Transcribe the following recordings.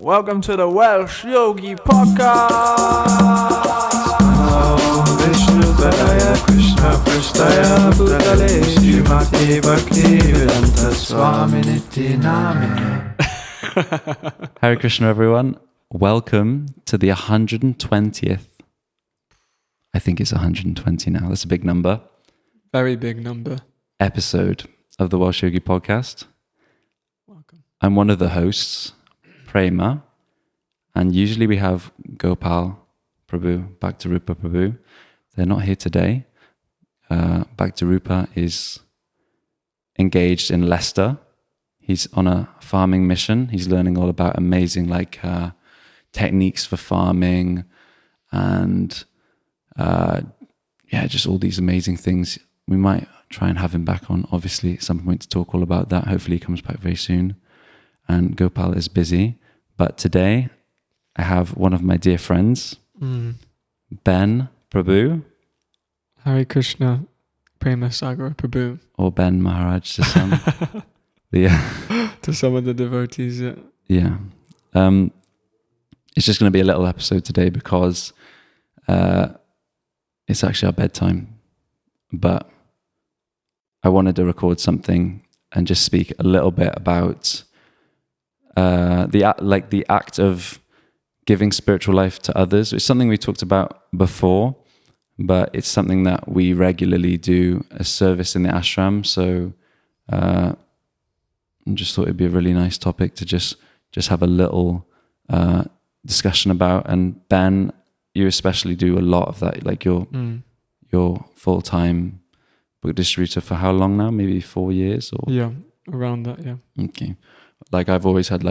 Welcome to the Welsh Yogi podcast. Vishnu Padaya Krishna Prasthaya Bhutale Srimati Bhaktivedanta Swaminiti Namine. Hare Krishna, everyone. Welcome to the 120th. I think it's 120 now. That's a big number. Very big number. Episode of the Welsh Yogi podcast. Welcome. I'm one of the hosts, Prema, and usually we have Gopal Prabhu, Bhakti Rupa Prabhu. They're not here today. Bhakti Rupa is engaged in Leicester. He's on a farming mission. He's learning all about amazing techniques for farming and just all these amazing things. We might try and have him back on, obviously, at some point to talk all about that. Hopefully he comes back very soon. And Gopal is busy. But today I have one of my dear friends, Ben Prabhu. Hare Krishna, Prema Sagar Prabhu. Or Ben Maharaj to some. To some of the devotees, yeah. Yeah. It's just going to be a little episode today because it's actually our bedtime. But I wanted to record something and just speak a little bit about the act of giving spiritual life to others. It's something we talked about before, but it's something that we regularly do as service in the ashram. So I just thought it'd be a really nice topic to just have a little discussion about. And Ben, you especially do a lot of that. Like you're full-time book distributor for how long now? Maybe 4 years? Or Yeah, around that, yeah. Okay. Like I've always had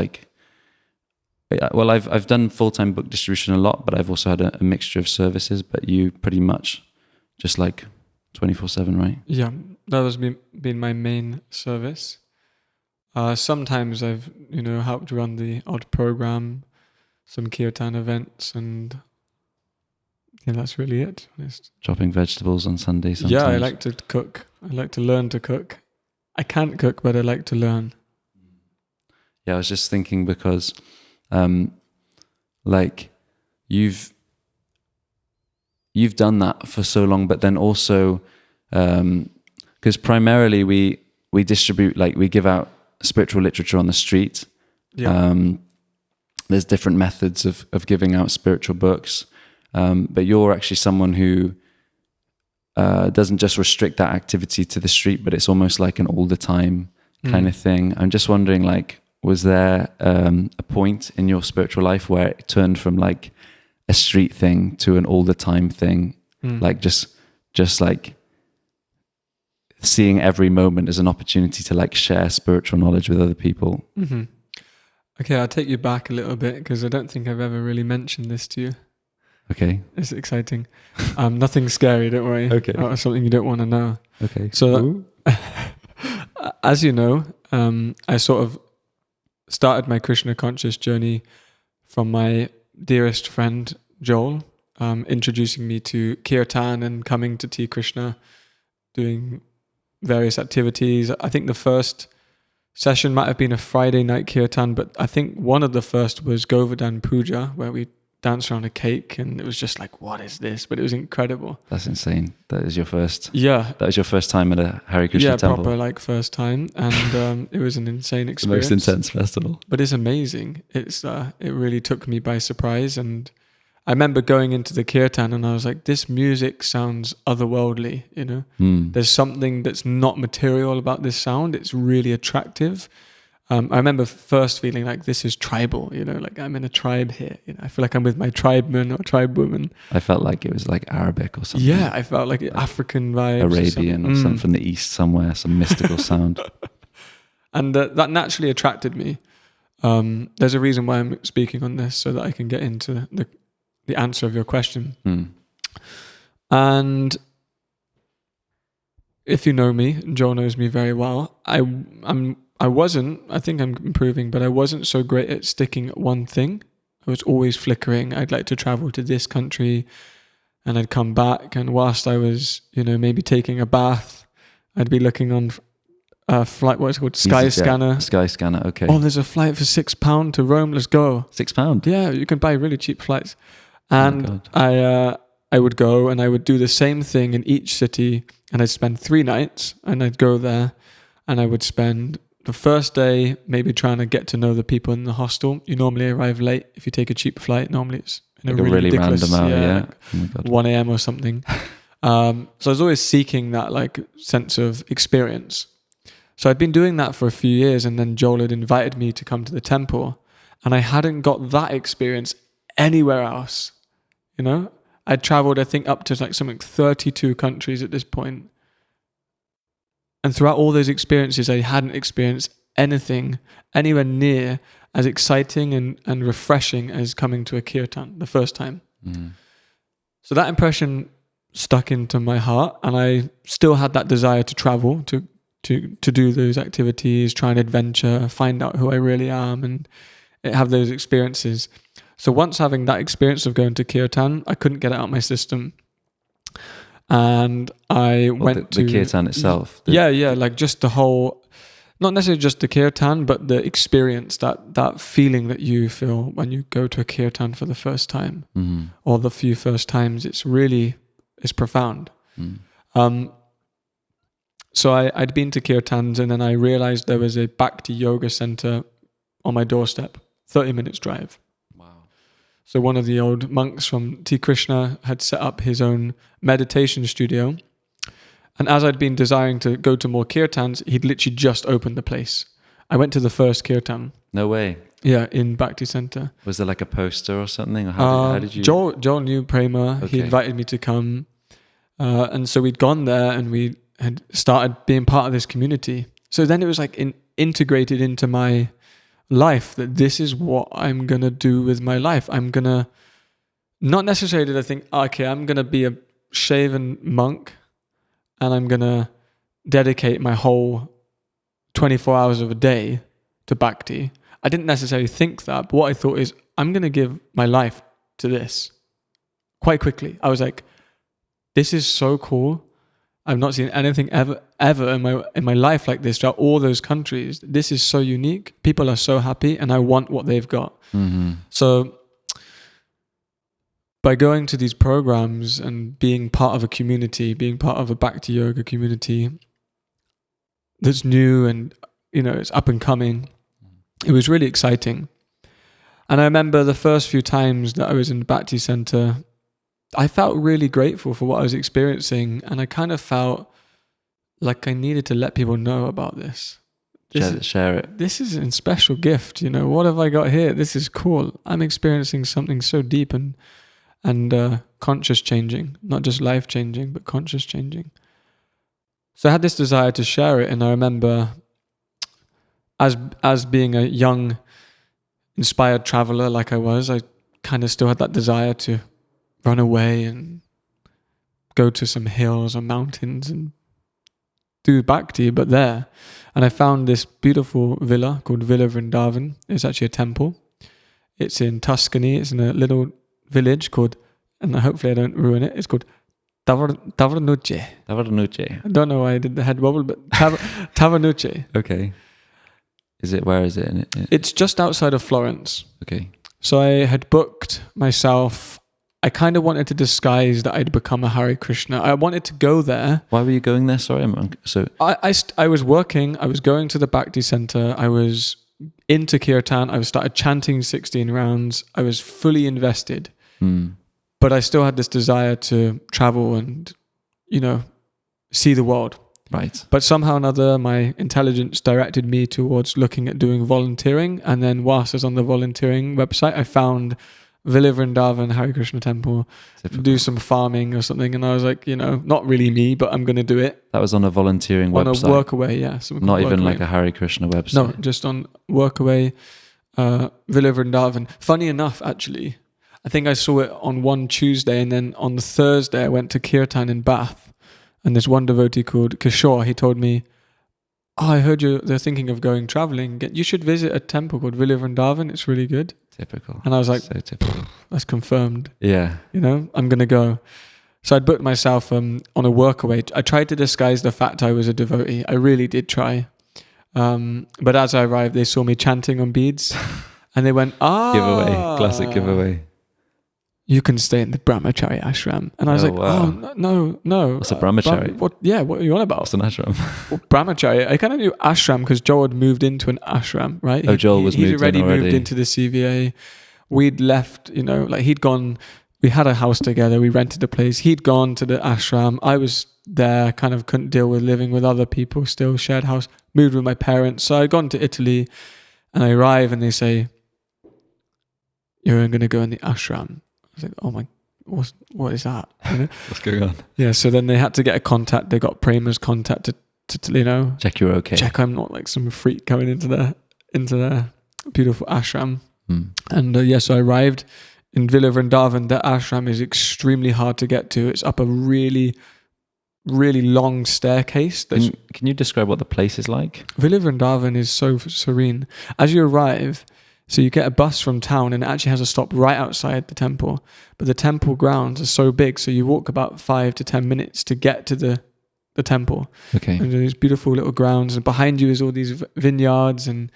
I've done full-time book distribution a lot, but I've also had a mixture of services, but you pretty much just 24/7, right? Yeah, that has been my main service. Sometimes I've, helped run the odd program, some kirtan events, and yeah, that's really it, to be honest. Chopping vegetables on Sunday sometimes. Yeah, I like to cook. I like to learn to cook. I can't cook, but I like to learn. Yeah, I was just thinking because you've done that for so long, but then also because primarily we distribute, we give out spiritual literature on the street. Yeah. There's different methods of giving out spiritual books, but you're actually someone who doesn't just restrict that activity to the street, but it's almost like an all the time kind of thing. I'm just wondering, was there a point in your spiritual life where it turned from a street thing to an all the time thing? Just seeing every moment as an opportunity to share spiritual knowledge with other people. Mm-hmm. Okay, I'll take you back a little bit because I don't think I've ever really mentioned this to you. Okay. It's exciting. Nothing scary, don't worry. Okay. Or something you don't want to know. Okay. So, as you know, I sort of started my Krishna conscious journey from my dearest friend, Joel, introducing me to kirtan and coming to T Krishna, doing various activities. I think the first session might have been a Friday night kirtan, but I think one of the first was Govardhan Puja, where we danced around a cake, and it was just what is this? But it was incredible. That's insane. That is your first. Yeah. That was your first time at a Hare Krishna temple. Yeah, proper first time, and it was an insane experience. The most intense festival. But it's amazing. It really took me by surprise, and I remember going into the kirtan and I was like, this music sounds otherworldly, There's something that's not material about this sound. It's really attractive. I remember first feeling this is tribal, I'm in a tribe here. I feel like I'm with my tribeman or tribewoman. I felt like it was Arabic or something. Yeah, I felt like African vibes. Arabian or something from the east somewhere, some mystical sound. And that naturally attracted me. There's a reason why I'm speaking on this, so that I can get into the answer of your question. And if you know me, Joel knows me very well, I think I'm improving, but I wasn't so great at sticking at one thing. I was always flickering. I'd like to travel to this country and I'd come back, and whilst I was, maybe taking a bath, I'd be looking on flight, what's it called? Sky Scanner. Sky Scanner, okay. Oh, there's a flight for £6 to Rome. Let's go. £6? Yeah, you can buy really cheap flights. Oh And I would go and I would do the same thing in each city, and I'd spend 3 nights, and I'd go there and I would spend the first day maybe trying to get to know the people in the hostel. You normally arrive late if you take a cheap flight. Normally it's in Like a really ridiculous, random hour, yeah. like Oh my God. 1 a.m. or something. So I was always seeking that like sense of experience. So I'd been doing that for a few years, and then Joel had invited me to come to the temple, and I hadn't got that experience anywhere else. You know, I'd traveled, I think, up to like something 32 countries at this point. And throughout all those experiences, I hadn't experienced anything anywhere near as exciting and refreshing as coming to a kirtan the first time. Mm. So that impression stuck into my heart, and I still had that desire to travel, to do those activities, try and adventure, find out who I really am, and have those experiences. So once having that experience of going to kirtan, I couldn't get it out of my system. And I went to... The kirtan itself? Yeah, like just the whole... Not necessarily just the kirtan, but the experience, that feeling that you feel when you go to a kirtan for the first time, or the few first times. It's profound. So I'd been to kirtans, and then I realized there was a Bhakti yoga center on my doorstep, 30 minutes drive. Wow. So one of the old monks from T. Krishna had set up his own meditation studio. And as I'd been desiring to go to more kirtans, he'd literally just opened the place. I went to the first kirtan. No way. Yeah, in Bhakti Center. Was there like a poster or something? Or how did you... Joel knew Prema. Okay. He invited me to come. And so we'd gone there, and we had started being part of this community. So then it was like integrated into my life that this is what I'm going to do with my life. I'm going to... Not necessarily did I think, okay, I'm going to be a shaven monk, and I'm going to dedicate my whole 24 hours of a day to Bhakti. I didn't necessarily think that, but what I thought is, I'm going to give my life to this quite quickly. I was like, this is so cool. I've not seen anything ever in my life like this throughout all those countries. This is so unique. People are so happy, and I want what they've got. Mm-hmm. So by going to these programs and being part of a community, being part of a Bhakti Yoga community that's new and, it's up and coming, it was really exciting. And I remember the first few times that I was in the Bhakti Center, I felt really grateful for what I was experiencing, and I kind of felt like I needed to let people know about this. Share it. This is a special gift, What have I got here? This is cool. I'm experiencing something so deep and conscious changing, not just life changing, but conscious changing. So I had this desire to share it, and I remember as being a young, inspired traveler like I was, I kind of still had that desire to run away and go to some hills or mountains and do Bhakti, but there. And I found this beautiful villa called Villa Vrindavan. It's actually a temple. It's in Tuscany. It's in a little village called, and hopefully I don't ruin it, it's called Tavernucce. Tavernucce. I don't know why I did the head wobble, but Tavernucce. Okay. Where is it? It's just outside of Florence. Okay. So I had booked myself. I kind of wanted to disguise that I'd become a Hare Krishna. I wanted to go there. Why were you going there? Sorry, I was working. I was going to the Bhakti Center. I was into kirtan. I started chanting 16 rounds. I was fully invested. But I still had this desire to travel and, see the world. Right. But somehow or another, my intelligence directed me towards looking at doing volunteering. And then whilst I was on the volunteering website, I found Villa Vrindavan Hare Krishna Temple, do some farming or something. And I was like, not really me, but I'm going to do it. That was on a volunteering website? On a Workaway, yeah. Not even like a Hare Krishna website? No, just on Workaway, Villa Vrindavan. Funny enough, actually, I think I saw it on one Tuesday, and then on the Thursday I went to Kirtan in Bath. And this one devotee called Kishore, he told me, I heard they're thinking of going traveling. You should visit a temple called Villa Vrindavan. It's really good. Typical. And I was like, so typical. That's confirmed. Yeah. I'm going to go. So I'd booked myself on a workaway. I tried to disguise the fact I was a devotee. I really did try. But as I arrived, they saw me chanting on beads, and they went, Giveaway, classic giveaway. You can stay in the brahmachari ashram. And I was wow. No. What's a brahmachari? What are you on about? What's an ashram? Well, brahmachari. I kind of knew ashram because Joel had moved into an ashram, right? Joel was he'd moved already in already. moved into the CVA. We'd left, like he'd gone. We had a house together. We rented a place. He'd gone to the ashram. I was there, kind of couldn't deal with living with other people, still shared house, moved with my parents. So I'd gone to Italy, and I arrive and they say, you're going to go in the ashram. I was like, oh my, what is that? What's going on? Yeah, so then they had to get a contact. They got Prema's contact to check you're okay. Check I'm not like some freak coming into the beautiful ashram. And so I arrived in Villa Vrindavan. The ashram is extremely hard to get to. It's up a really, really long staircase. Can you describe what the place is like? Villa Vrindavan is so serene. As you arrive, so you get a bus from town and it actually has a stop right outside the temple. But the temple grounds are so big, so you walk about 5 to 10 minutes to get to the temple. Okay. And these beautiful little grounds, and behind you is all these vineyards, and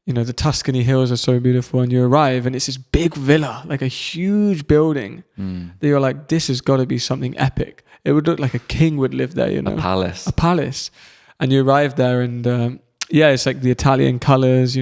the Tuscany hills are so beautiful. And you arrive and it's this big villa, like a huge building. That you're like, this has got to be something epic. It would look like a king would live there, A palace. A palace. And you arrive there and it's like the Italian colors,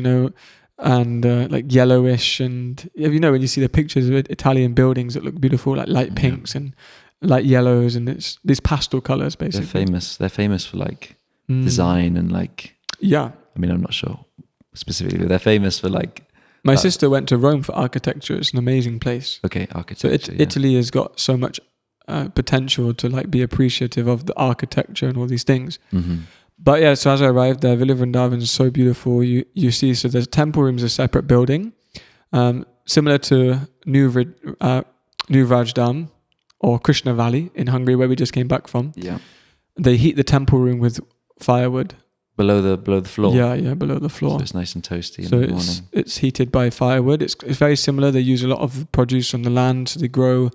and like yellowish, and when you see the pictures of Italian buildings that look beautiful, like light pinks and light yellows, and it's these pastel colors basically. They're famous for like design and like, yeah, I mean, I'm not sure specifically, but they're famous for like, my sister went to Rome for architecture. It's an amazing place. Okay, architecture. So Italy has got so much potential to like be appreciative of the architecture and all these things. But yeah, so as I arrived there, Villa Vrindavan is so beautiful. You see, so there's temple rooms, a separate building, similar to New Rajdam or Krishna Valley in Hungary, where we just came back from. Yeah. They heat the temple room with firewood. Below the floor. Yeah, below the floor. So it's nice and toasty in the morning. It's heated by firewood. It's very similar. They use a lot of produce from the land, so they grow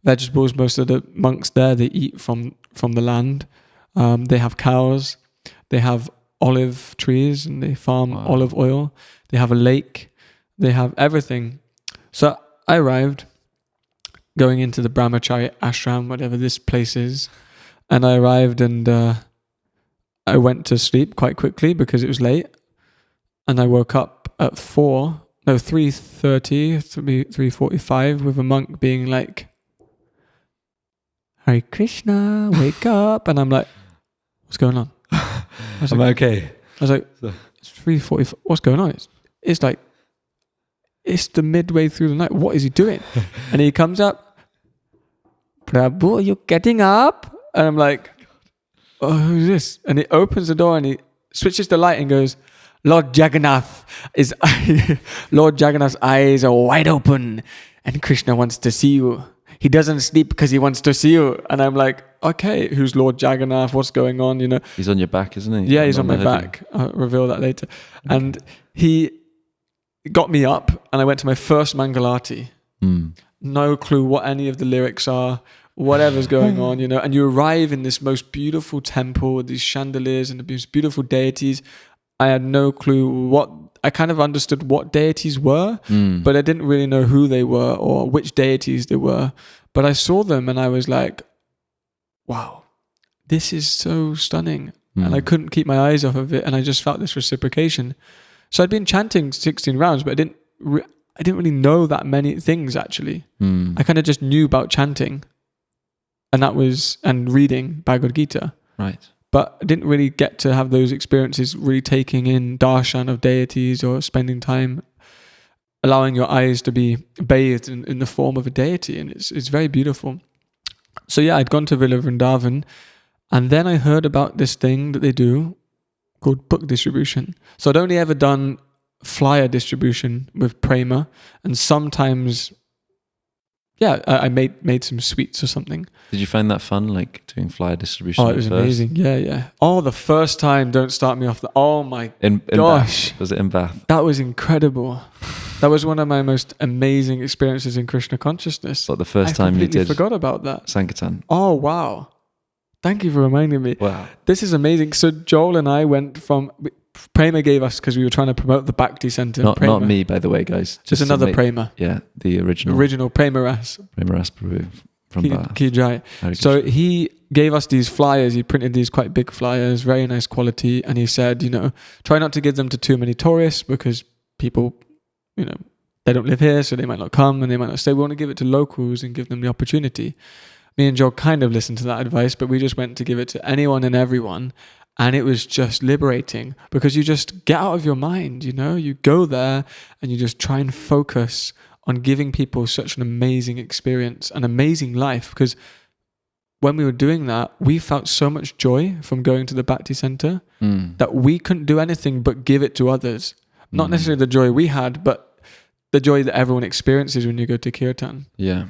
vegetables. Most of the monks there, they eat from the land. They have cows. They have olive trees and they farm olive oil. They have a lake. They have everything. So I arrived going into the Brahmachari ashram, whatever this place is. And I arrived and I went to sleep quite quickly because it was late. And I woke up at 3:30, 3:45 with a monk being like, Hare Krishna, wake up. And I'm like, what's going on? I'm okay. I was like, it's 3:45. What's going on? It's like, it's the midway through the night. What is he doing? And he comes up, Prabhu, are you getting up? And I'm like, oh, who's this? And he opens the door and he switches the light and goes, Lord Jagannath's eyes are wide open and Krishna wants to see you. He doesn't sleep because he wants to see you. And I'm like, okay, who's Lord Jagannath? What's going on? He's on your back, isn't he? Yeah, he's on my back. I'll reveal that later. Okay. And he got me up and I went to my first Mangalati. No clue what any of the lyrics are, whatever's going on, and you arrive in this most beautiful temple with these chandeliers and these beautiful deities. I had no clue I kind of understood what deities were, but I didn't really know who they were or which deities they were. But I saw them and I was like, wow, this is so stunning. And I couldn't keep my eyes off of it. And I just felt this reciprocation. So I'd been chanting 16 rounds, but I didn't really know that many things actually. I kind of just knew about chanting and reading Bhagavad Gita. Right. But I didn't really get to have those experiences, really taking in darshan of deities or spending time allowing your eyes to be bathed in the form of a deity. And it's very beautiful. So yeah, I'd gone to Villa Vrindavan and then I heard about this thing that they do called book distribution. So I'd only ever done flyer distribution with Prema, and sometimes I made some sweets or something. Did you find that fun, like doing flyer distribution? Oh, it was amazing. Yeah. Oh, the first time, don't start me off. Oh my in gosh. Bath. Was it in Bath? That was incredible. That was one of my most amazing experiences in Krishna consciousness. But the first time you did. I forgot about that. Sankirtan. Oh, wow. Thank you for reminding me. Wow. This is amazing. So Joel and I went from, Prema gave us, because we were trying to promote the Bhakti Center. Not me, by the way, guys. Just another Prema. Yeah, the original. Original Prema Ras. Prema Ras Prabhu from Bath. Ki Jai. Hare So Krishna. he gave us these flyers. He printed these quite big flyers, very nice quality. And he said, try not to give them to too many tourists, because people, they don't live here, so they might not come and they might not stay. We want to give it to locals and give them the opportunity. Me and Joe kind of listened to that advice, but we just went to give it to anyone and everyone. And it was just liberating, because you just get out of your mind, you go there and you just try and focus on giving people such an amazing experience, an amazing life. Because when we were doing that, we felt so much joy from going to the Bhakti Center that we couldn't do anything but give it to others. Not necessarily the joy we had, but the joy that everyone experiences when you go to Kirtan. Yeah.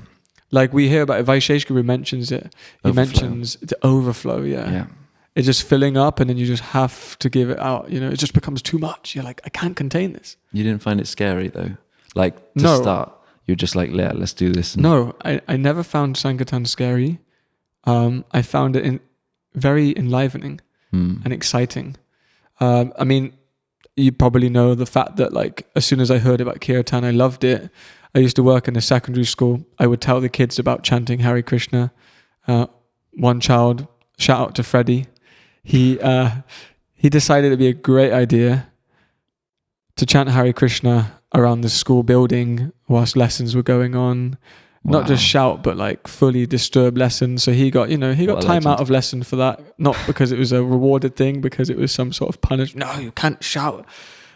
Like we hear about it, Vaishesh Guru mentions it. He Overflow. mentions the overflow, Yeah. It's just filling up, and then you just have to give it out. It just becomes too much. You're like, I can't contain this. You didn't find it scary though? Like to No. start, you're just like, yeah, let's do this. No, I never found Sankirtan scary. I found it very enlivening and exciting. I mean, you probably know the fact that like as soon as I heard about Kirtan, I loved it. I used to work in a secondary school. I would tell the kids about chanting Hare Krishna. One child, shout out to Freddie, he decided it'd be a great idea to chant Hare Krishna around the school building whilst lessons were going on. Wow. Not just shout, but like fully disturb lessons. So he got, he got What a time legend. out of lesson for that. Not because it was a rewarded thing, because it was some sort of punishment. No, you can't shout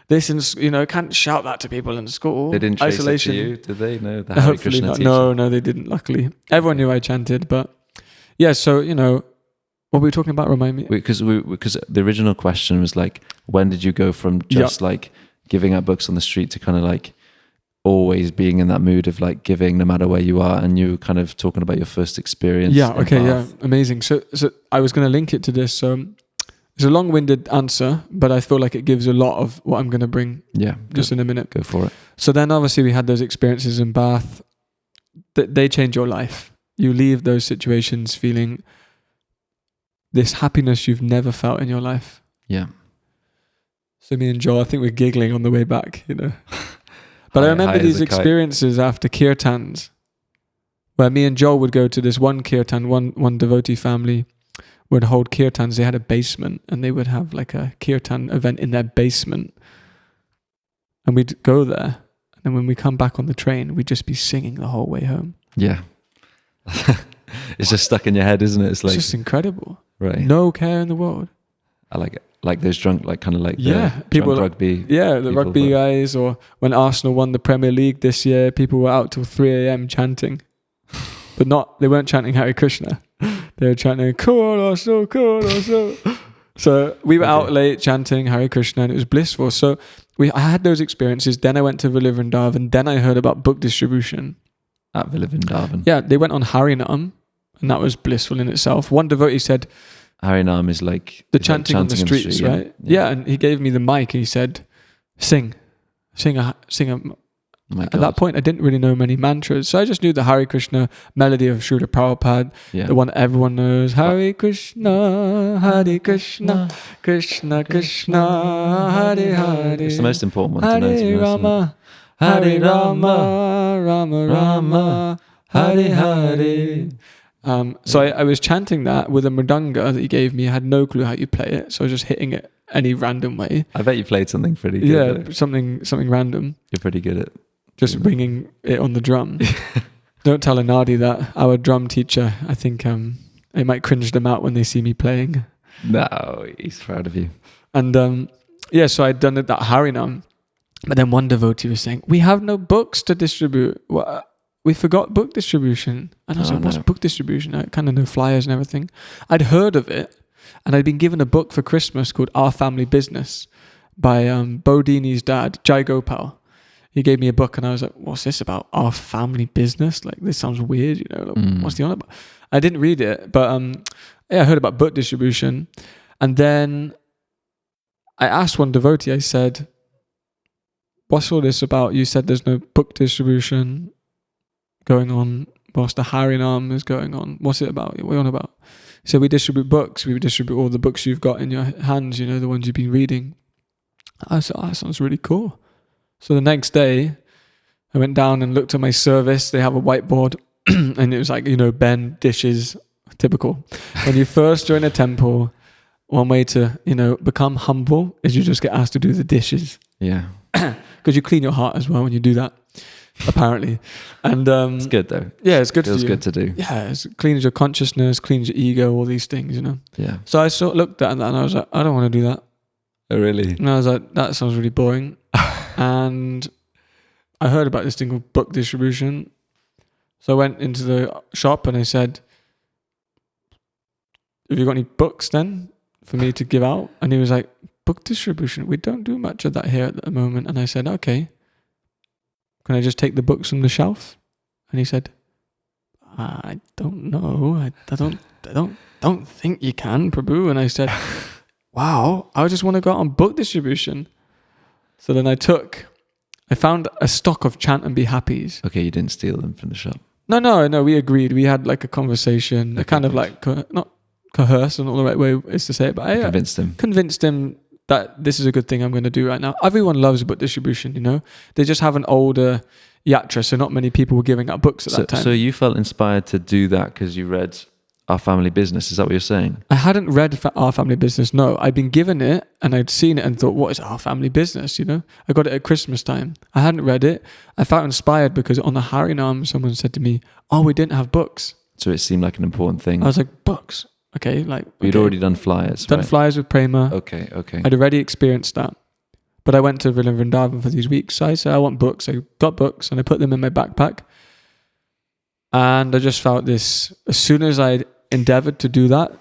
this, can't shout that to people in school. They didn't chase Isolation. it to you, did they? No, the Hare Hopefully Krishna not. teacher. No, they didn't. Luckily, everyone knew I chanted. But yeah, so what were we talking about? Remind me. Because the original question was like, when did you go from just like giving out books on the street to kind of like always being in that mood of like giving no matter where you are? And you were kind of talking about your first experience. Yeah. in Okay. Bath. Yeah. Amazing. So I was going to link it to this. So it's a long-winded answer, but I feel like it gives a lot of what I'm going to bring Yeah. just in a minute. Go for it. So then obviously we had those experiences in Bath. They change your life. You leave those situations feeling this happiness you've never felt in your life. Yeah. So me and Joel, I think we're giggling on the way back, But I High remember as these a kite. experiences after kirtans, where me and Joel would go to this one kirtan, one devotee family would hold kirtans. They had a basement, and they would have like a kirtan event in their basement. And we'd go there, and when we come back on the train, we'd just be singing the whole way home. Yeah. It's just stuck in your head, isn't it? It's It's like, just incredible. right. No care in the world. I like it. Like those drunk, like kind of like Yeah, the people- drunk rugby. Yeah, the People rugby that- guys, or when Arsenal won the Premier League this year, people were out till 3 a.m. chanting. But they weren't chanting Hare Krishna. They were chanting, Koroso, Koroso. So we were out late chanting Hare Krishna, and it was blissful. So I had those experiences. Then I went to Vrindavan. Then I heard about book distribution. At Villa Vrindavan. Yeah, they went on Harinam, and that was blissful in itself. One devotee said, Harinam is like the is like chanting on the in streets, street, right? Yeah, and he gave me the mic, and he said, sing a. Oh my At God. that point, I didn't really know many mantras, so I just knew the Hare Krishna melody of Srila Prabhupada, Yeah. the one everyone knows. Hare Krishna, Krishna, Krishna, Hare Hare. It's the most important one to know. to be Hare honest, isn't it? Rama, Hare Rama, Rama Rama, Hare Hare. So I was chanting that with a mridanga that he gave me. I had no clue how you play it, so I was just hitting it any random way. I bet you played something pretty good. Yeah, though. something random. You're pretty good at. Just ringing it on the drum. Don't tell Anadi that. Our drum teacher, I think it might cringe them out when they see me playing. No, he's proud of you. And so I'd done it that Harinam. But then one devotee was saying, we have no books to distribute. We forgot book distribution. And I was like, what's book distribution? I kind of know flyers and everything. I'd heard of it, and I'd been given a book for Christmas called Our Family Business by Bodini's dad, Jai Gopal. He gave me a book, and I was like, what's this about? Our family business? Like, this sounds weird, what's the on about? I didn't read it, but I heard about book distribution. And then I asked one devotee, I said, what's all this about? You said there's no book distribution going on whilst the Harinam is going on. What's it about? What are you on about? He said, we distribute books. We distribute all the books you've got in your hands, the ones you've been reading. I said, that sounds really cool. So the next day, I went down and looked at my service. They have a whiteboard and it was like, bend dishes, typical. When you first join a temple, one way to, become humble is you just get asked to do the dishes. Yeah. Because you clean your heart as well when you do that, apparently. And it's good though. Yeah, it's good Feels for you. good to do. Yeah, it cleans your consciousness, cleans your ego, all these things, Yeah. So I sort of looked at that and I was like, I don't want to do that. Oh, really? And I was like, that sounds really boring. And I heard about this thing called book distribution. So I went into the shop and I said, have you got any books then for me to give out? And he was like, book distribution? We don't do much of that here at the moment. And I said, okay. Can I just take the books from the shelf? And he said, I don't know. I don't think you can, Prabhu. And I said, wow, I just want to go out on book distribution. So then I found a stock of Chant and Be Happies. Okay, you didn't steal them from the shop. No, we agreed. We had like a conversation, Okay, kind of like, not coerce, not the right way is to say it, but I convinced him that this is a good thing I'm going to do right now. Everyone loves book distribution, They just have an older yatra, so not many people were giving out books at that time. So you felt inspired to do that because you read Our Family Business. Is that what you're saying? I hadn't read Our Family Business, no. I'd been given it and I'd seen it and thought, what is Our Family Business, I got it at Christmas time. I hadn't read it. I felt inspired because on the Harinam, someone said to me, oh, we didn't have books. So it seemed like an important thing. I was like, books? Okay. You'd already done flyers, Done right? flyers with Prema. Okay. I'd already experienced that. But I went to Vrindavan for these weeks. So I said, I want books. I got books and I put them in my backpack. And I just felt this, as soon as I endeavored to do that,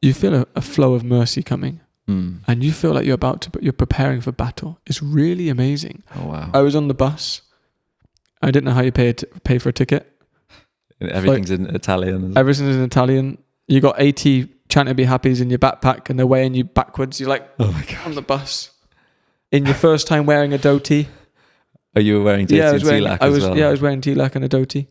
you feel a flow of mercy coming. And you feel like you're preparing for battle. It's really amazing. Oh, wow. I was on the bus. I didn't know how you pay for a ticket. Everything's in Italian. Everything's in Italian. You got 80 Chant and Be Happies in your backpack and they're weighing you backwards. You're like, oh my God, on the bus. In your first time wearing a dhoti. Oh, you were wearing dhoti and tilak as well? Yeah, I was wearing tilak and a dhoti.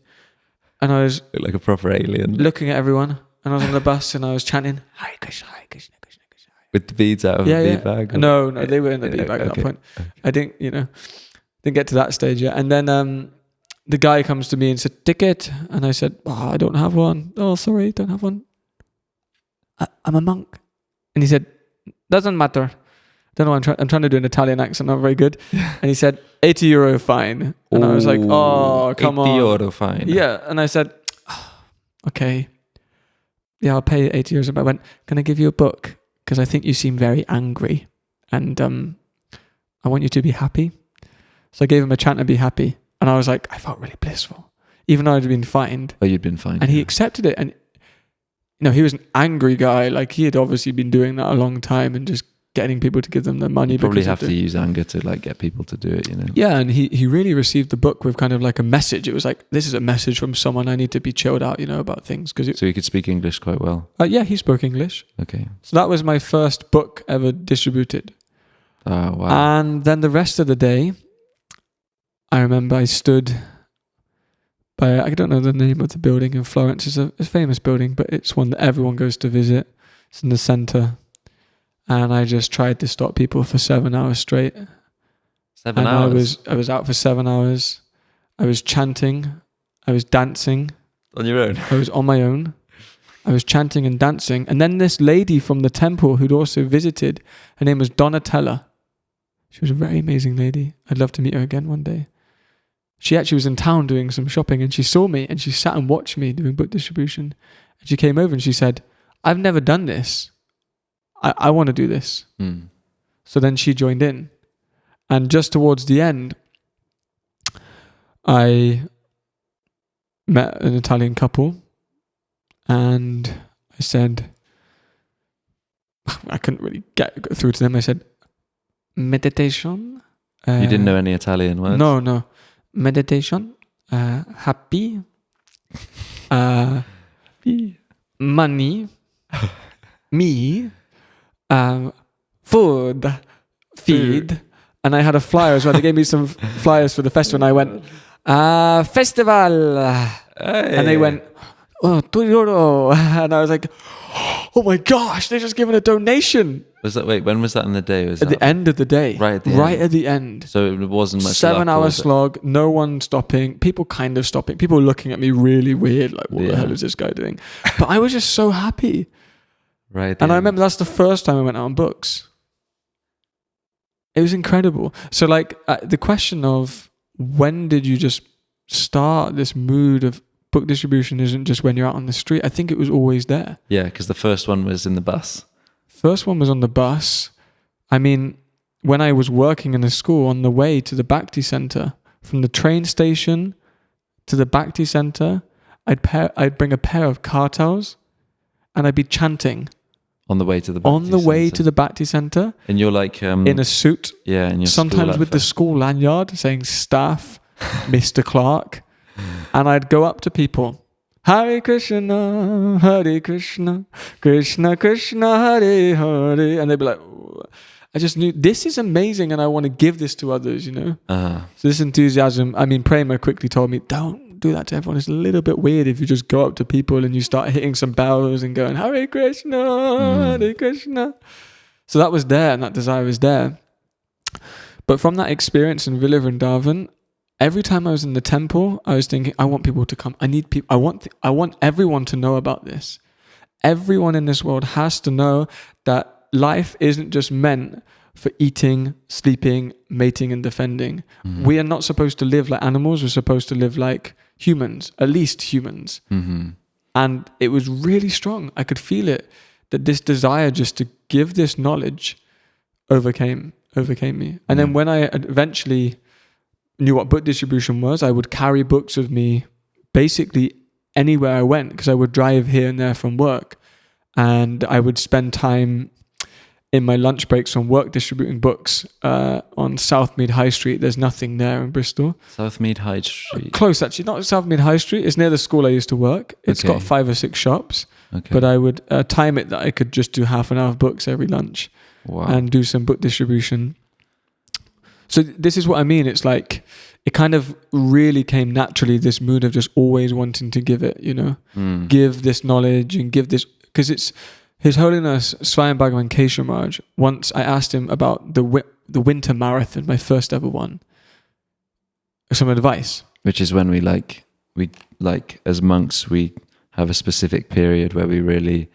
And I was like a proper alien. looking at everyone. And I was on the bus and I was chanting, Hare Krishna, Hare Krishna, Krishna Krishna. With the beads out of the bead bag? Or? No, they were in the bead bag at that point. Okay. I didn't get to that stage yet. And then the guy comes to me and said, ticket. And I said, I don't have one. Oh, sorry, don't have one. I'm a monk. And he said, doesn't matter. Don't know, I'm trying to do an Italian accent, not very good. And he said, €80 fine. And I was like, oh, come on. €80 fine. Yeah. And I said, okay. Yeah, I'll pay €80. But I went, can I give you a book? Because I think you seem very angry. And I want you to be happy. So I gave him a chant and Be Happy. And I was like, I felt really blissful. Even though I'd been fined. Oh, you'd been fined. And he accepted it. And, he was an angry guy. Like, he had obviously been doing that a long time and just getting people to give them their money. You probably have to use anger to get people to do it, Yeah, and he really received the book with kind of like a message. It was like, this is a message from someone. I need to be chilled out, about things. So you could speak English quite well? Yeah, he spoke English. Okay. So that was my first book ever distributed. Oh, wow. And then the rest of the day, I remember I stood by, I don't know the name of the building in Florence. It's a famous building, but it's one that everyone goes to visit. It's in the center. And I just tried to stop people for 7 hours straight. 7 hours? I was out for 7 hours. I was chanting. I was dancing. On your own? I was on my own. I was chanting and dancing. And then this lady from the temple who'd also visited, her name was Donatella. She was a very amazing lady. I'd love to meet her again one day. She actually was in town doing some shopping and she saw me and she sat and watched me doing book distribution. And she came over and she said, I've never done this. I want to do this. So then she joined in. And just towards the end, I met an Italian couple and I said, I couldn't really get through to them. I said, meditation. You didn't know any Italian words? No. Meditation. Happy. Money. Me. Food. Feed. And I had a flyer as well. They gave me some flyers for the festival and I went, festival. Hey. And they went, oh, 2 euro. And I was like, oh my gosh, they're just giving a donation. When was that in the day? Was At the end of the day. Right at the right end. at the end. So it wasn't much 7-hour luck, was it? slog, no one stopping, people kind of stopping, people looking at me really weird, like, what the Yeah. hell is this guy doing? But I was just so happy. Right. at the And I end. remember that's the first time I went out on books. It was incredible. So like the question of when did you just start this mood of book distribution isn't just when you're out on the street. I think it was always there. Yeah, because the first one was in the bus. First one was on the bus. I mean, when I was working in a school on the way to the Bhakti Center, from the train station to the Bhakti Center, I'd bring a pair of kartals and I'd be chanting On the way to the to the Bhakti Center And you're like in a suit, yeah, in your sometimes school with the outfit. school lanyard saying staff, Mr. Clark. And I'd go up to people, Hare Krishna, Krishna Krishna, Hare Hare. And they'd be like, "Ooh." I just knew this is amazing and I want to give this to others, you know? So this enthusiasm, I mean, Prema quickly told me, don't do that to everyone. It's a little bit weird if you just go up to people and you start hitting some bells and going, Hare Krishna, Hare Krishna. So that was there and that desire was there. But from that experience in Villa Vrindavan, every time I was in the temple, I was thinking, I want people to come. I need people. I want everyone to know about this. Everyone in this world has to know that life isn't just meant for eating, sleeping, mating, and defending. We are not supposed to live like animals. We're supposed to live like humans, at least humans. And it was really strong. I could feel it, that this desire just to give this knowledge overcame me. And then when I eventually knew what book distribution was, I would carry books with me basically anywhere I went, because I would drive here and there from work, and I would spend time in my lunch breaks from work distributing books on Southmead High Street. There's nothing there in Bristol. Southmead High Street. Close, actually. Not Southmead High Street. It's near the school I used to work. It's Okay. got 5 or 6 shops. Okay. But I would time it that I could just do half an hour of books every lunch Wow. and do some book distribution. So this is what I mean. It's like it kind of really came naturally, this mood of just always wanting to give it, you know, give this knowledge and give this, because it's His Holiness Swayam Bhagavan Keshamaraj. Once I asked him about the winter marathon, my first ever one, some advice. Which is when we as monks, we have a specific period where we really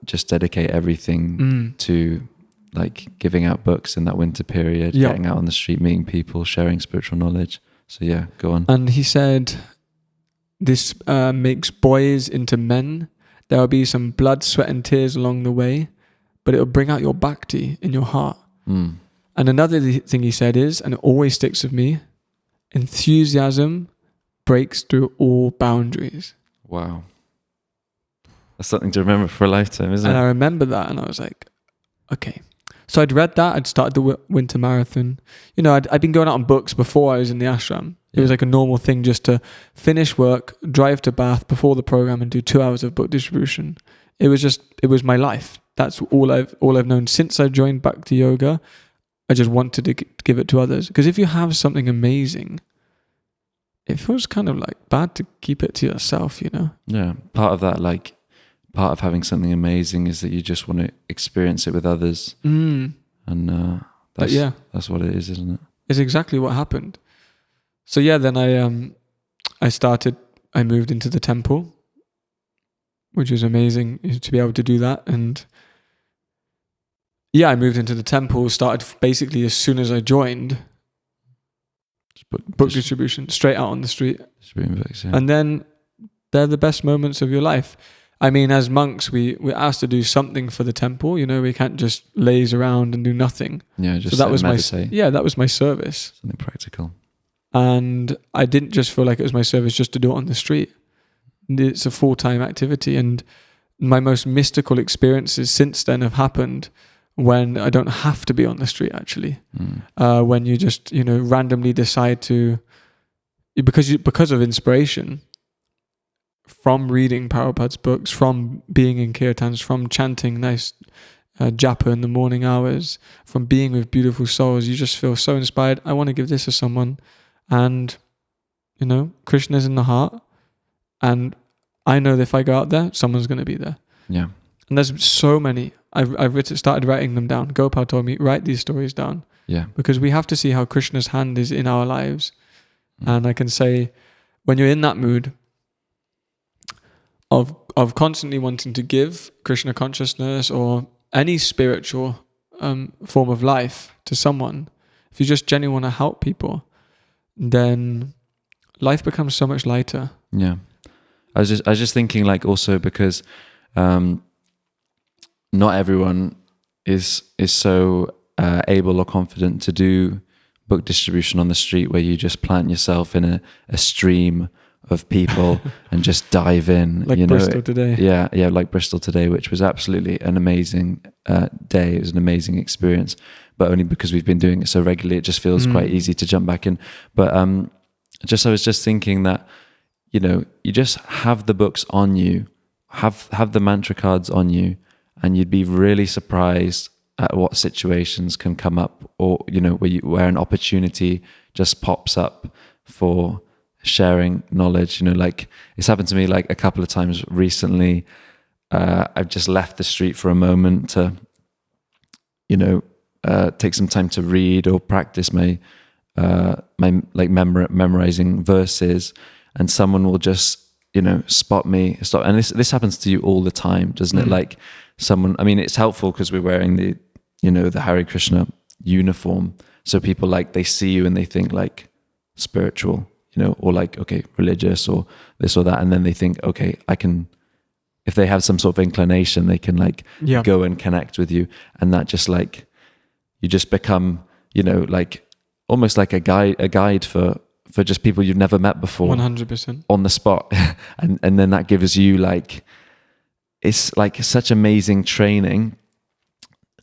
just dedicate everything to like giving out books in that winter period, Yeah. getting out on the street, meeting people, sharing spiritual knowledge. So yeah, go on. And he said, this makes boys into men. There will be some blood, sweat and tears along the way, but it will bring out your bhakti in your heart. And another thing he said is, and it always sticks with me, enthusiasm breaks through all boundaries. Wow. That's something to remember for a lifetime, isn't And it? I remember that, and I was like, okay. So I'd read that. I'd started the winter marathon. You know, I'd been going out on books before I was in the ashram. It was like a normal thing just to finish work, drive to Bath before the program and do 2 hours of book distribution. It was my life. That's all I've known since I joined Bhakti Yoga. I just wanted to give it to others. Because if you have something amazing, it feels kind of like bad to keep it to yourself, you know? Yeah. Part of having something amazing is that you just want to experience it with others. And that's what it is, isn't it? It's exactly what happened. So yeah, then I moved into the temple, which was amazing to be able to do that. And yeah, I moved into the temple, started basically as soon as I joined book distribution, straight out on the street. Distributing books, yeah. And then they're the best moments of your life. I mean, as monks, we're asked to do something for the temple. You know, we can't just laze around and do nothing. Yeah, just So that was meditate. that was my service. Something practical. And I didn't just feel like it was my service just to do it on the street. It's a full-time activity. And my most mystical experiences since then have happened when I don't have to be on the street, actually. When you just, you know, randomly decide to, because of inspiration, from reading Prabhupada's books, from being in kirtans, from chanting nice japa in the morning hours, from being with beautiful souls, you just feel so inspired. I want to give this to someone. And, you know, Krishna's in the heart. And I know that if I go out there, someone's going to be there. Yeah. And there's so many. I've started writing them down. Gopal told me, write these stories down. Yeah. Because we have to see how Krishna's hand is in our lives. And I can say, when you're in that mood of constantly wanting to give Krishna consciousness or any spiritual form of life to someone, if you just genuinely want to help people, then life becomes so much lighter. Yeah. I was just thinking, like, also because not everyone is so able or confident to do book distribution on the street, where you just plant yourself in a stream of people and just dive in. Like Bristol today. Yeah, like Bristol today, which was absolutely an amazing day. It was an amazing experience, but only because we've been doing it so regularly, it just feels quite easy to jump back in. But I was just thinking that, you just have the books on you, have the mantra cards on you, and you'd be really surprised at what situations can come up, or where an opportunity just pops up for sharing knowledge. Like, it's happened to me like a couple of times recently. I've just left the street for a moment to take some time to read or practice my memorizing verses, and someone will just stop. And this happens to you all the time, doesn't it? Like, someone, I mean, it's helpful because we're wearing the Hare Krishna uniform, so people, like, they see you and they think, like, spiritual, or like, okay, religious or this or that, and then they think, okay, I can, if they have some sort of inclination, they can, like, go and connect with you, and that just, like, you just become, like, almost like a guide for just people you've never met before, 100% on the spot. and then that gives you, like, it's like such amazing training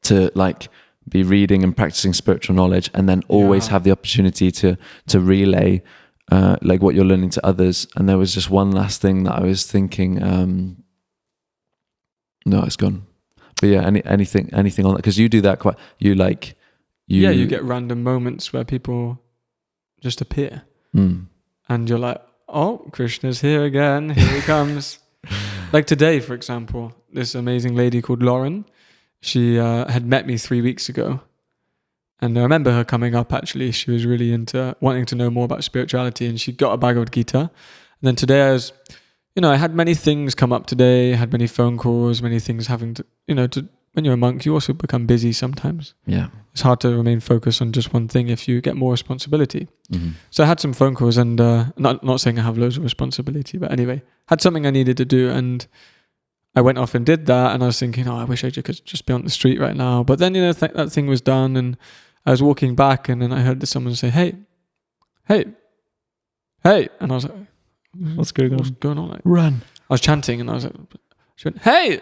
to, like, be reading and practicing spiritual knowledge, and then always have the opportunity to relay like what you're learning to others. And there was just one last thing that I was thinking. No, it's gone. But yeah, anything on that, because you do that quite. You get random moments where people just appear, and you're like, oh, Krishna's here again. Here he comes. Like today, for example, this amazing lady called Lauren, she had met me 3 weeks ago. And I remember her coming up, actually. She was really into wanting to know more about spirituality, and she got a Bhagavad Gita. And then today I had many things come up today, had many phone calls, many things having to, when you're a monk, you also become busy sometimes. Yeah. It's hard to remain focused on just one thing if you get more responsibility. Mm-hmm. So I had some phone calls, and not saying I have loads of responsibility, but anyway, had something I needed to do, and I went off and did that, and I was thinking, I wish I could just be on the street right now. But then, that thing was done, and I was walking back, and then I heard someone say, hey. And I was like, what's going on? Like, run. I was chanting, and she went, hey,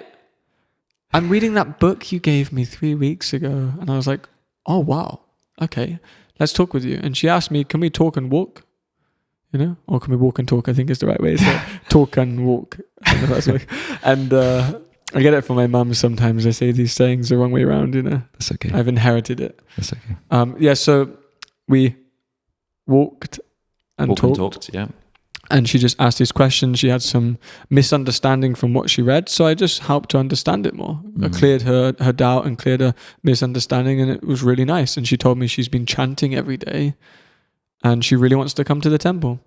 I'm reading that book you gave me 3 weeks ago. And I was like, oh, wow. Okay, let's talk with you. And she asked me, can we talk and walk? Or can we walk and talk? I think is the right way to say talk and walk. I don't know if that's right. And I get it from my mum sometimes. I say these sayings the wrong way around, That's okay. I've inherited it. That's okay. So we walked and talked. Yeah. And she just asked these questions. She had some misunderstanding from what she read, so I just helped to understand it more. I cleared her doubt and cleared her misunderstanding, and it was really nice. And she told me she's been chanting every day, and she really wants to come to the temple.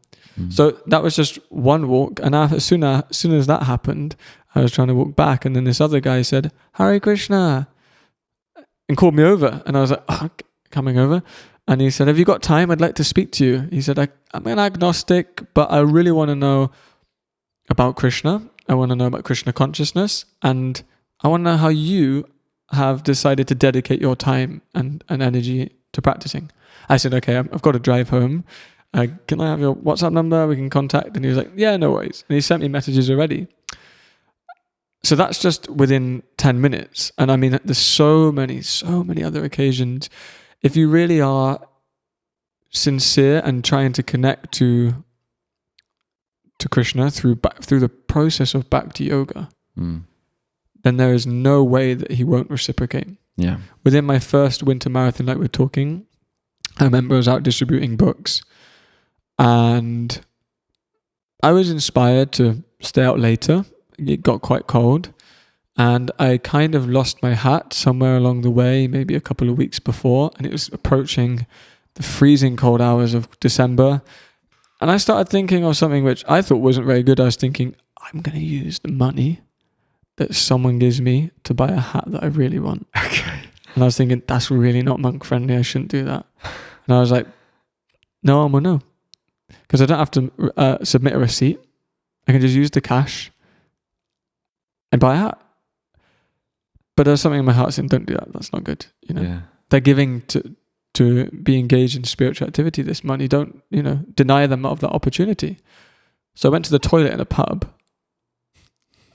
So that was just one walk, and as soon as that happened, I was trying to walk back, and then this other guy said, Hare Krishna, and called me over, and I was like, coming over. And he said, have you got time? I'd like to speak to you. He said, I'm an agnostic, but I really want to know about Krishna. I want to know about Krishna consciousness. And I want to know how you have decided to dedicate your time and energy to practicing. I said, okay, I've got to drive home. Can I have your WhatsApp number? We can contact. And he was like, yeah, no worries. And he sent me messages already. So that's just within 10 minutes. And I mean, there's so many other occasions. If you really are sincere and trying to connect to Krishna through the process of Bhakti Yoga, then there is no way that he won't reciprocate. Yeah. Within my first winter marathon, like we're talking, I remember I was out distributing books, and I was inspired to stay out later. It got quite cold, and I kind of lost my hat somewhere along the way, maybe a couple of weeks before, and it was approaching the freezing cold hours of December. And I started thinking of something which I thought wasn't very good. I was thinking, I'm going to use the money that someone gives me to buy a hat that I really want. Okay. And I was thinking, that's really not monk friendly. I shouldn't do that. And I was like, no, I'm no. Because I don't have to submit a receipt. I can just use the cash and buy a hat. But there's something in my heart saying, don't do that. That's not good. You know, Yeah. they're giving to be engaged in spiritual activity, this money. Don't, deny them of that opportunity. So I went to the toilet in a pub.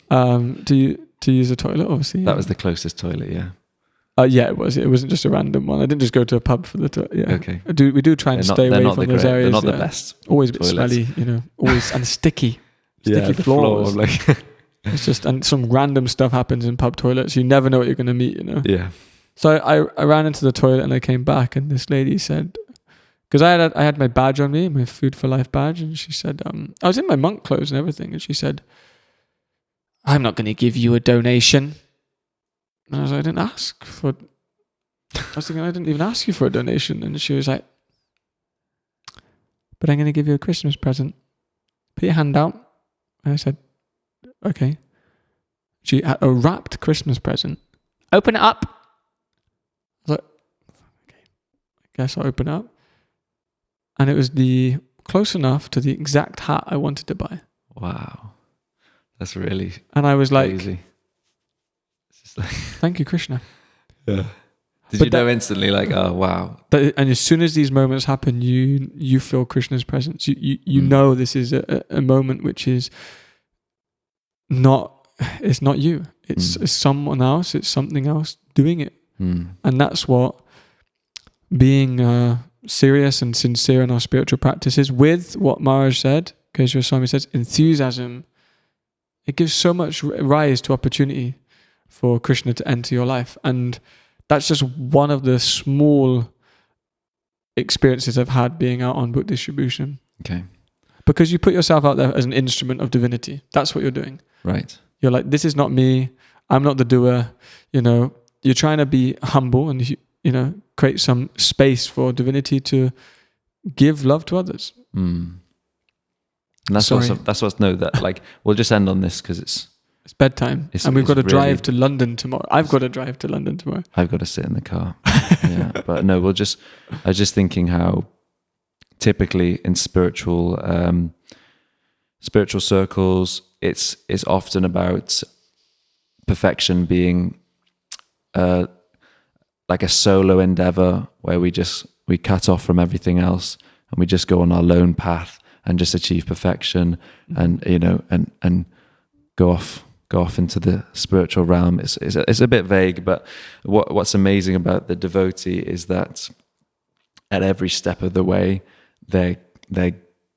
To use a toilet, obviously. That was the closest toilet, yeah. Yeah, it was. It wasn't just a random one. I didn't just go to a pub for the toilet. Yeah. Okay. We do try and stay away from those areas. They're not the yeah. best. Always a bit toilets. smelly, always and sticky. Sticky the floors. floor, like It's just, and some random stuff happens in pub toilets. You never know what you're going to meet, Yeah. So I ran into the toilet and I came back, and this lady said, because I had my badge on me, my Food for Life badge, and she said, I was in my monk clothes and everything, and she said, I'm not going to give you a donation. And I was like, I didn't ask for. I was thinking, I didn't even ask you for a donation, and she was like, but I'm going to give you a Christmas present. Put your hand out. And I said, okay. She had a wrapped Christmas present. Open it up. I was like, okay, I guess I'll open it up. And it was close enough to the exact hat I wanted to buy. Wow. That's really And I was like, crazy. It's just like, thank you, Krishna. yeah. Did But you know instantly, like, oh, wow. And as soon as these moments happen, you feel Krishna's presence. You know this is a moment which is it's not you. It's someone else. It's something else doing it. And that's what being serious and sincere in our spiritual practices, with what Maharaj said, Keshava Swami says, enthusiasm, it gives so much rise to opportunity for Krishna to enter your life. And that's just one of the small experiences I've had being out on book distribution. Okay. Because you put yourself out there as an instrument of divinity. That's what you're doing. Right. You're like, this is not me. I'm not the doer. You're trying to be humble and, create some space for divinity to give love to others. And that's Sorry. like, we'll just end on this because it's bedtime. And we've got to drive to London tomorrow. I've got to drive to London tomorrow. I've got to sit in the car. Yeah. But no, I was just thinking how typically in spiritual circles, it's often about perfection being like a solo endeavor where we cut off from everything else and we just go on our lone path and just achieve perfection and and go off into the spiritual realm. It's a bit vague, but what's amazing about the devotee is that at every step of the way they're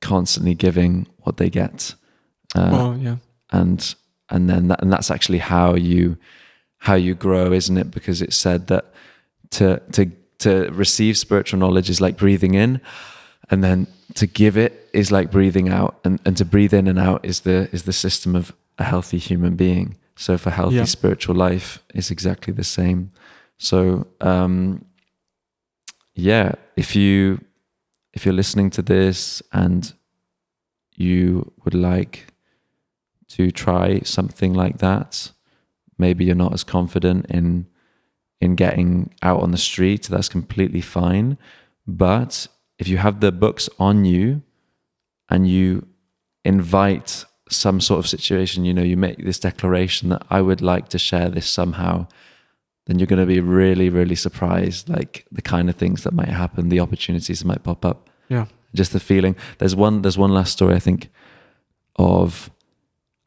constantly giving what they get. Yeah. And that's actually how you grow, isn't it? Because it's said that to receive spiritual knowledge is like breathing in, and then to give it is like breathing out, and to breathe in and out is the system of a healthy human being. So for healthy spiritual life, it's exactly the same. So if you're listening to this and you would like to try something like that, maybe you're not as confident in getting out on the street, that's completely fine. But if you have the books on you and you invite some sort of situation, you make this declaration that I would like to share this somehow, then you're going to be really, really surprised, like the kind of things that might happen, the opportunities that might pop up. Yeah. Just the feeling. There's one last story, I think, of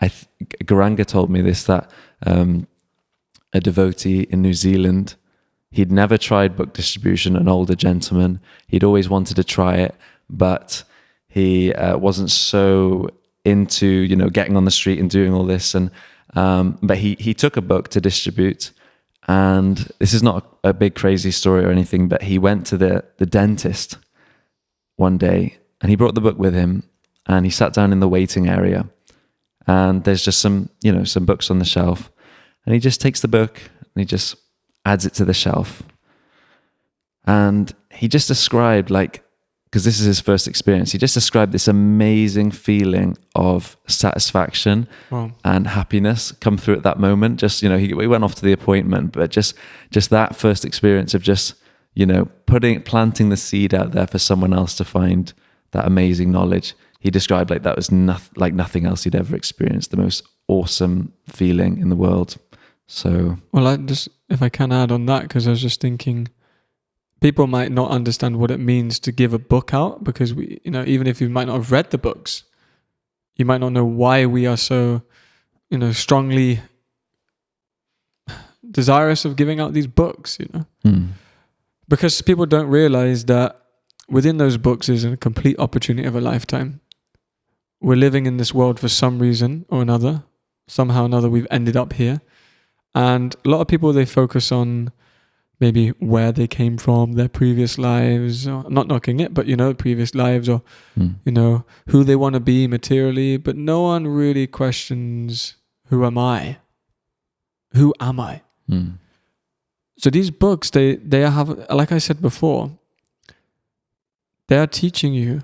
Garanga told me this, that a devotee in New Zealand, he'd never tried book distribution, an older gentleman. He'd always wanted to try it, but he wasn't so into, getting on the street and doing all this. And but he took a book to distribute, and this is not a big crazy story or anything, but he went to the dentist one day and he brought the book with him, and he sat down in the waiting area, and there's just some books on the shelf, and he just takes the book and he just adds it to the shelf. And he just described, because this is his first experience, he just described this amazing feeling of satisfaction and happiness come through at that moment. Just, he went off to the appointment, but just that first experience of just, planting the seed out there for someone else to find that amazing knowledge. He described that was like nothing else he'd ever experienced, the most awesome feeling in the world. So, well, if I can add on that, because I was just thinking, people might not understand what it means to give a book out, because even if you might not have read the books, you might not know why we are so, strongly desirous of giving out these books, because people don't realize that within those books is a complete opportunity of a lifetime. We're living in this world for some reason or another. Somehow or another, we've ended up here. And a lot of people, they focus on maybe where they came from, their previous lives, or not knocking it, but previous lives, or who they want to be materially, but no one really questions, who am I? Who am I? So these books, they have, like I said before, they are teaching you,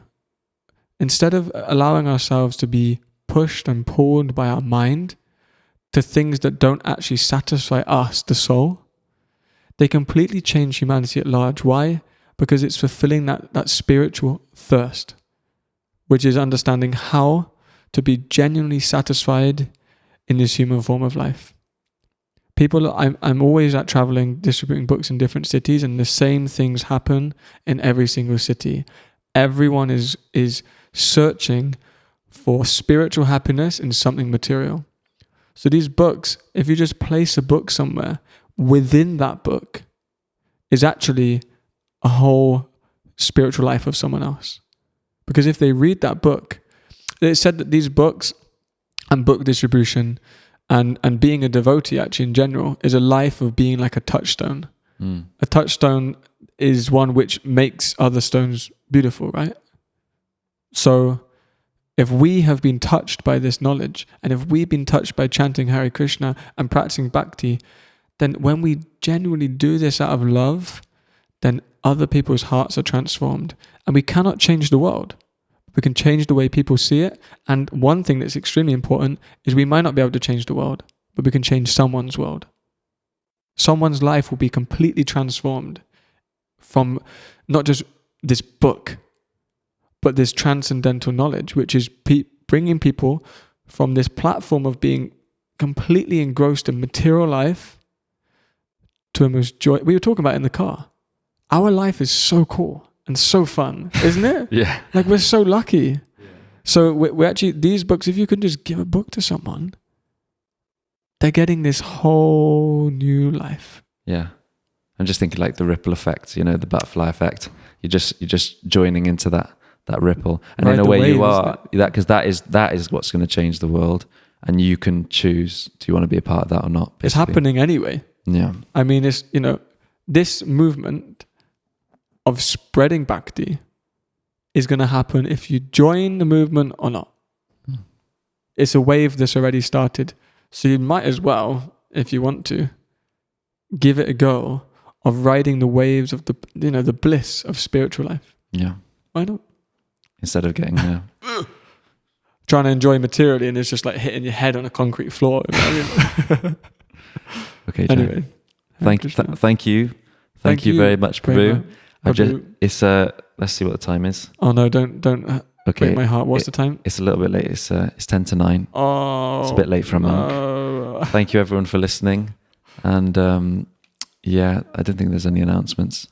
instead of allowing ourselves to be pushed and pulled by our mind to things that don't actually satisfy us, the soul, they completely change humanity at large. Why? Because it's fulfilling that spiritual thirst, which is understanding how to be genuinely satisfied in this human form of life. People, I'm always at traveling, distributing books in different cities, and the same things happen in every single city. Everyone is searching for spiritual happiness in something material. So these books, if you just place a book somewhere, within that book is actually a whole spiritual life of someone else. Because if they read that book, it's said that these books and book distribution and being a devotee actually in general is a life of being like a touchstone. A touchstone is one which makes other stones beautiful, right? So if we have been touched by this knowledge, and if we've been touched by chanting Hare Krishna and practicing bhakti, then when we genuinely do this out of love, then other people's hearts are transformed. And we cannot change the world. We can change the way people see it. And one thing that's extremely important is we might not be able to change the world, but we can change someone's world. Someone's life will be completely transformed from not just this book, but this transcendental knowledge, which is bringing people from this platform of being completely engrossed in material life to a most joy. We were talking about it in the car. Our life is so cool and so fun, isn't it? Yeah. Like, we're so lucky. Yeah. So we're actually, these books, if you can just give a book to someone, they're getting this whole new life. Yeah. I'm just thinking like the ripple effect, the butterfly effect. You're just joining into that ripple. And in a way you are, because that is what's going to change the world. And you can choose, do you want to be a part of that or not? Basically. It's happening anyway. Yeah. I mean, it's, this movement of spreading bhakti is going to happen if you join the movement or not. It's a wave that's already started. So you might as well, if you want to, give it a go of riding the waves of the bliss of spiritual life. Yeah. Why not? Instead of getting trying to enjoy materially, and it's just like hitting your head on a concrete floor. Okay. Jay. Anyway, thank you very much, Prabhu. Prabhu. Let's see what the time is. Oh no! Don't break my heart. What's the time? It's a little bit late. It's 10:09. Oh, it's a bit late for a monk. Thank you everyone for listening, and I don't think there's any announcements.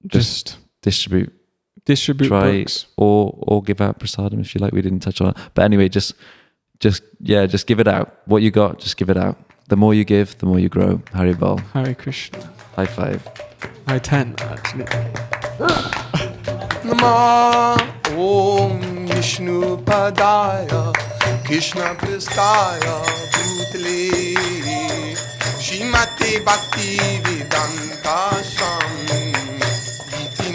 Just distribute books, or give out prasadam if you like. We didn't touch on it, but anyway, just give it out. What you got, just give it out. The more you give, the more you grow. Haribol. Hare Krishna. High five. High 10, actually. Nama Om Vishnu Padaya Krishna Pristaya Bhutale Shrimate Bhakti Vedanta Swami Iti